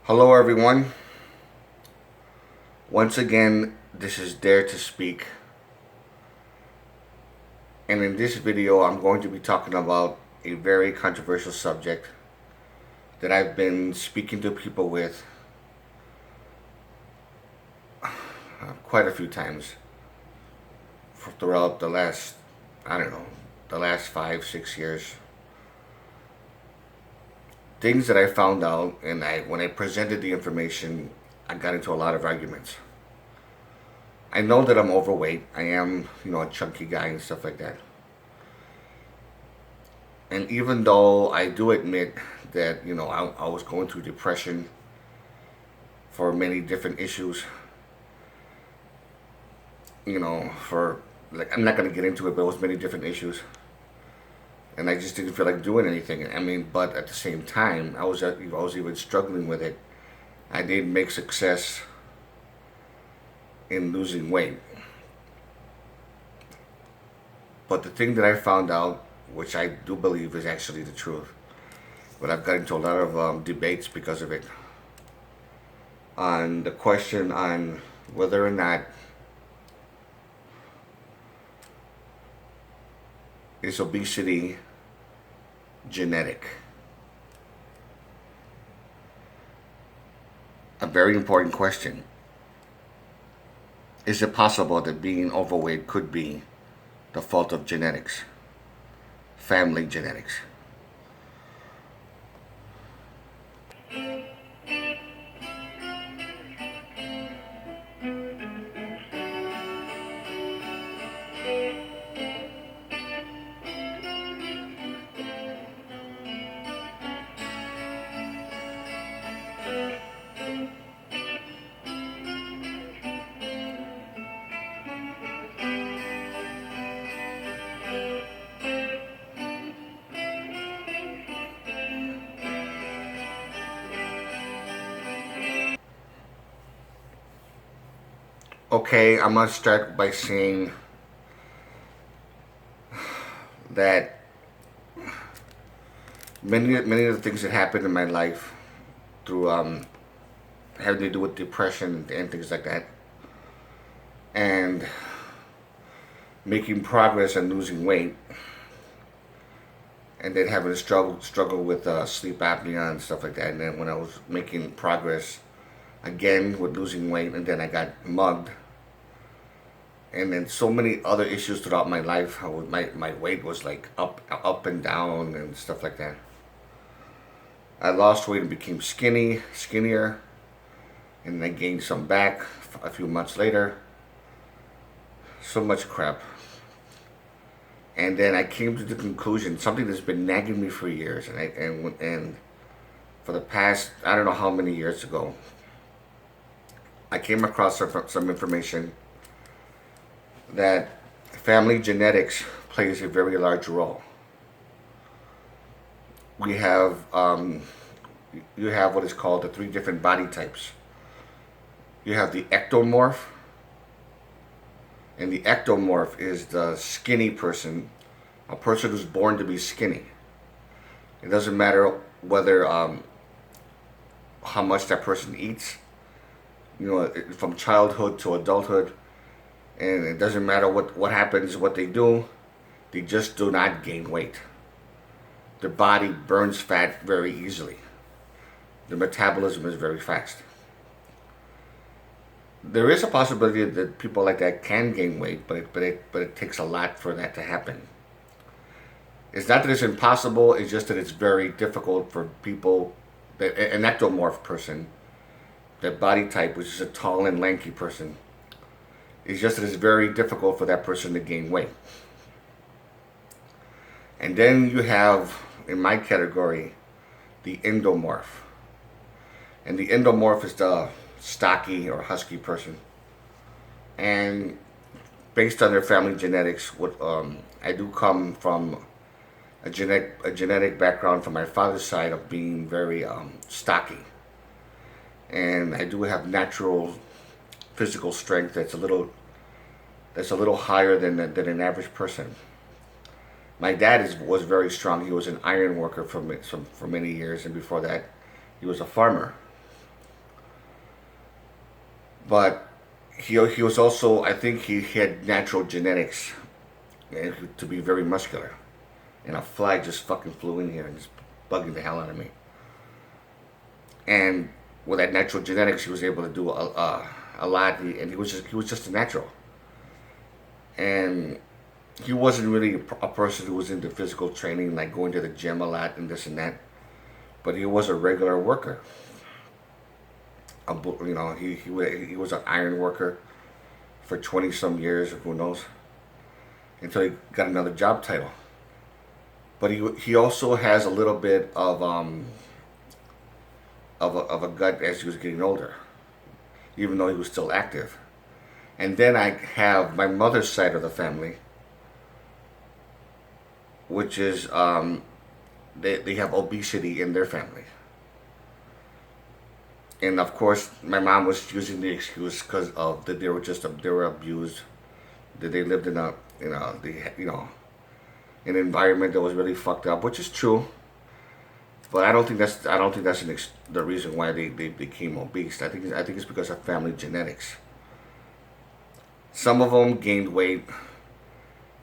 Hello, everyone. Once again, this is Dare to Speak. And in this video, I'm going to be talking about a very controversial subject that I've been speaking to people with quite a few times throughout the last, the last 5, 6 years. Things that I found out, and when I presented the information, I got into a lot of arguments. I know that I'm overweight. I am, a chunky guy and stuff like that. And even though I do admit that, I was going through depression for many different issues, for, like, I'm not going to get into it, but it was many different issues. And I just didn't feel like doing anything. But at the same time, I was even struggling with it. I did make success in losing weight. But the thing that I found out, which I do believe is actually the truth, but I've got into a lot of debates because of it, on the question on whether or not is obesity genetic. A very important question. Is it possible that being overweight could be the fault of genetics, family genetics? Okay, I'm gonna start by saying that many of the things that happened in my life through having to do with depression and things like that, and making progress and losing weight, and then having to struggle with sleep apnea and stuff like that. And then when I was making progress again with losing weight, and then I got mugged, and then so many other issues throughout my life. My weight was like up and down and stuff like that. I lost weight and became skinnier, and I gained some back a few months later. So much crap. And then I came to the conclusion, something that's been nagging me for years, and for the past, I don't know how many years ago, I came across some information that family genetics plays a very large role. We have, you have what is called the 3 different body types. You have the ectomorph, and the ectomorph is the skinny person, a person who's born to be skinny. It doesn't matter whether how much that person eats, from childhood to adulthood, and it doesn't matter what happens, what they do, they just do not gain weight. Their body burns fat very easily. Their metabolism is very fast. There is a possibility that people like that can gain weight, but it takes a lot for that to happen. It's not that it's impossible, it's just that it's very difficult for people, an ectomorph person, that body type, which is a tall and lanky person. It's just that it's very difficult for that person to gain weight. And then you have, in my category, the endomorph. And the endomorph is the stocky or husky person. And based on their family genetics, I do come from a genetic background from my father's side of being very stocky. And I do have natural physical strength that's a little higher than an average person. My dad was very strong. He was an iron worker for many years, and before that, he was a farmer. But he was also, I think he had natural genetics to be very muscular. And a fly just fucking flew in here and just bugging the hell out of me. And with that natural genetics, he was able to do a lot, and he was just a natural. And he wasn't really a person who was into physical training, like going to the gym a lot and this and that. But he was a regular worker. He was an iron worker for 20 some years, who knows, until he got another job title. But he also has a little bit of a gut as he was getting older, even though he was still active. And then I have my mother's side of the family, which is they have obesity in their family. And of course, my mom was using the excuse because of that they were abused, that they lived in a an environment that was really fucked up, which is true. But I don't think that's the reason why they became obese. I think it's because of family genetics. Some of them gained weight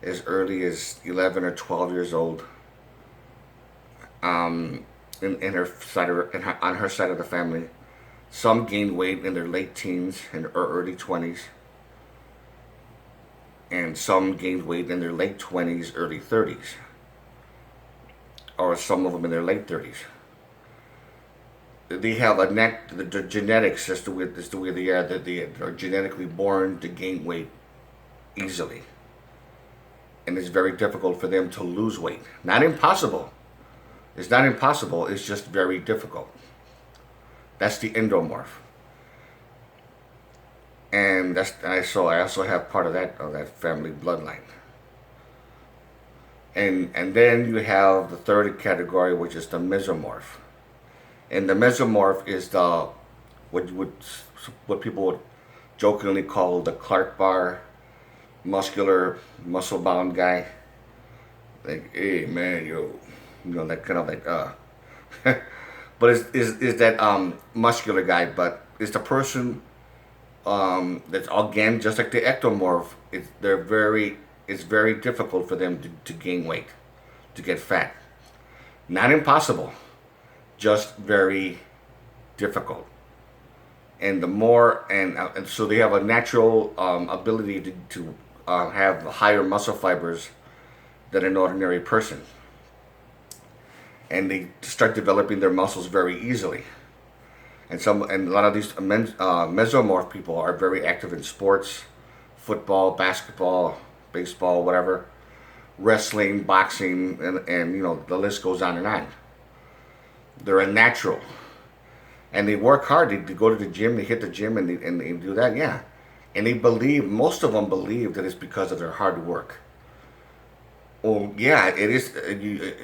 as early as 11 or 12 years old. In her side on her side of the family, some gained weight in their late teens and or early 20s, and some gained weight in their late 20s, early 30s, or some of them in their late 30s. They have the genetics as to as the way they are, that they are genetically born to gain weight easily, and it's very difficult for them to lose weight. Not impossible. It's not impossible. It's just very difficult. That's the endomorph, and I also have part of that family bloodline. And then you have the third category, which is the mesomorph. And the mesomorph is the what people would jokingly call the Clark bar, muscular, muscle bound guy. Like, hey man, that kind of like but is that muscular guy, but it's the person that's again just like the ectomorph. It's very difficult for them to gain weight, to get fat. Not impossible, just very difficult. And the more and so they have a natural ability to have higher muscle fibers than an ordinary person, and they start developing their muscles very easily. And a lot of these mesomorph people are very active in sports, football, basketball, baseball, whatever, wrestling, boxing, and the list goes on and on. They're a natural, and they work hard. They go to the gym, they hit the gym, and they do that. Yeah, and most of them believe that it's because of their hard work. Well, yeah, it is.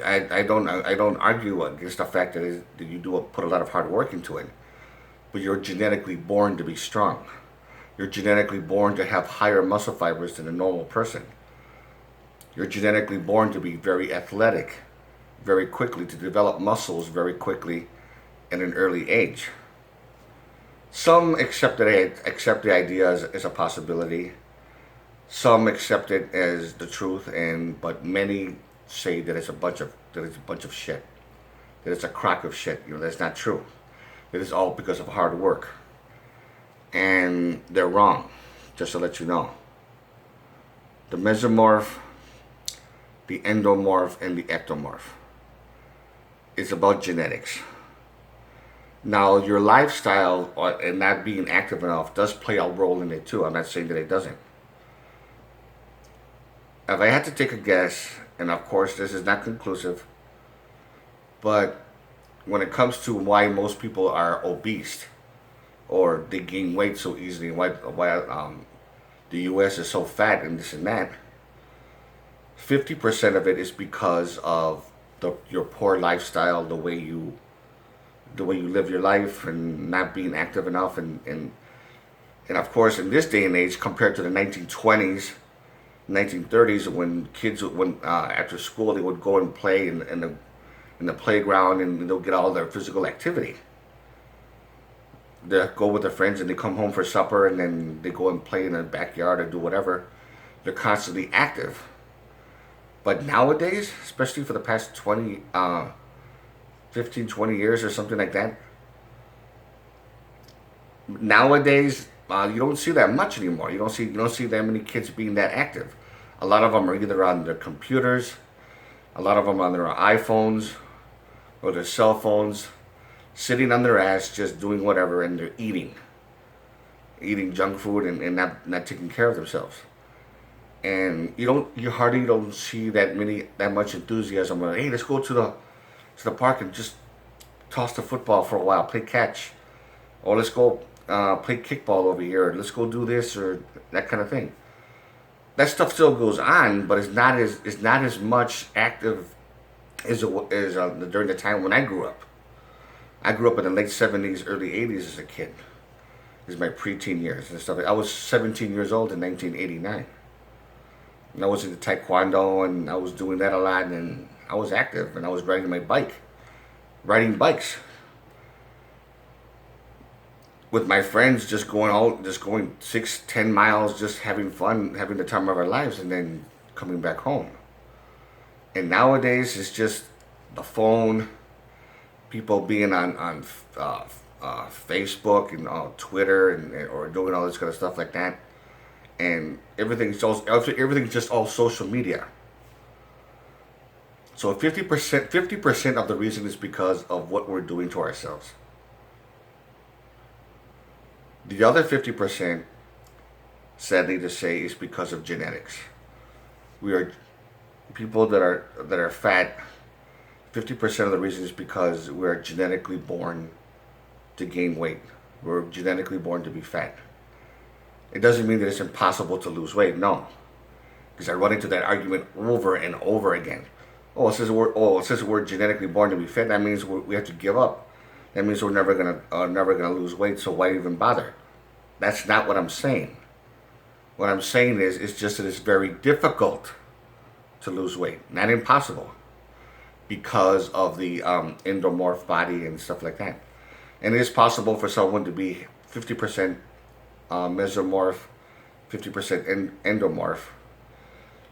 I don't argue against the fact that you do put a lot of hard work into it, but you're genetically born to be strong. You're genetically born to have higher muscle fibers than a normal person. You're genetically born to be very athletic, very quickly, to develop muscles very quickly at an early age. Some accept the idea as a possibility. Some accept it as the truth, but many say that it's a bunch of shit. That it's a crock of shit. That's not true. It is all because of hard work, and they're wrong. Just to let you know, the mesomorph, the endomorph, and the ectomorph. It's about genetics. Now, your lifestyle and not being active enough does play a role in it too. I'm not saying that it doesn't. If I had to take a guess, and of course this is not conclusive, but when it comes to why most people are obese or they gain weight so easily, why the U.S. is so fat and this and that, 50% of it is because of your poor lifestyle, the way you live your life, and not being active enough, and of course in this day and age compared to the 1920s, 1930s, when kids after school they would go and play in the playground, and they'll get all their physical activity. they go with their friends and they come home for supper and then they go and play in the backyard or do whatever. They're constantly active. But nowadays, especially for the past 15, 20 years or something like that, nowadays you don't see that much anymore. You don't see that many kids being that active. A lot of them are either on their computers, a lot of them on their iPhones or their cell phones, sitting on their ass just doing whatever, and they're eating junk food and not taking care of themselves. And you hardly don't see that much enthusiasm. Like, hey, let's go to the park and just toss the football for a while, play catch, or let's go play kickball over here, or let's go do this or that kind of thing. That stuff still goes on, but it's not as much active as during the time when I grew up. I grew up in the late '70s, early '80s as a kid. This is my preteen years and stuff. I was 17 years old in 1989. And I was into taekwondo and I was doing that a lot, and I was active and I was riding bikes with my friends, just going 6, 10 miles, just having fun, having the time of our lives, and then coming back home. And nowadays it's just the phone, people being on Facebook and Twitter or doing all this kind of stuff like that, and everything's just all social media. So 50% of the reason is because of what we're doing to ourselves. The other 50%, sadly to say, is because of genetics. We are people that are fat. 50% of the reason is because we are genetically born to gain weight. We're genetically born to be fat. It doesn't mean that it's impossible to lose weight. No, because I run into that argument over and over again. It says we're genetically born to be fat. That means we have to give up. That means we're never gonna lose weight. So why even bother? That's not what I'm saying. What I'm saying is it's just that it's very difficult to lose weight, not impossible, because of the endomorph body and stuff like that. And it is possible for someone to be 50% mesomorph, 50% endomorph,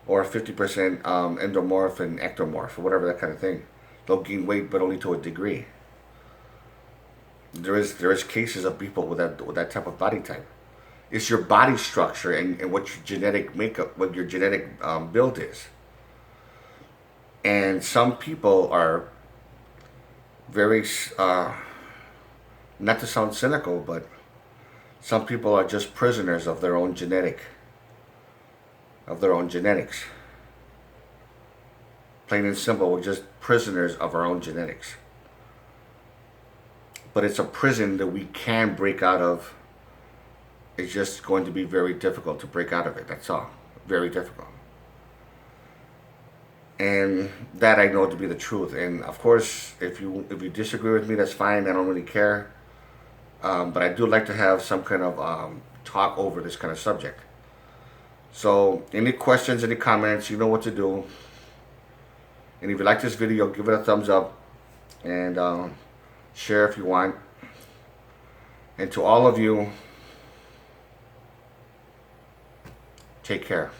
or 50% endomorph and ectomorph, or whatever, that kind of thing. They'll gain weight, but only to a degree. There is cases of people with that type of body type. It's your body structure and what your genetic makeup, what your genetic build is. And some people are very, not to sound cynical, but some people are just prisoners of their own genetics. Plain and simple, we're just prisoners of our own genetics. But it's a prison that we can break out of. It's just going to be very difficult to break out of it. That's all. Very difficult. And that I know to be the truth. And of course, if you disagree with me, that's fine. I don't really care. But I do like to have some kind of talk over this kind of subject. So, any questions, any comments, you know what to do. And if you like this video, give it a thumbs up and share if you want. And to all of you, take care.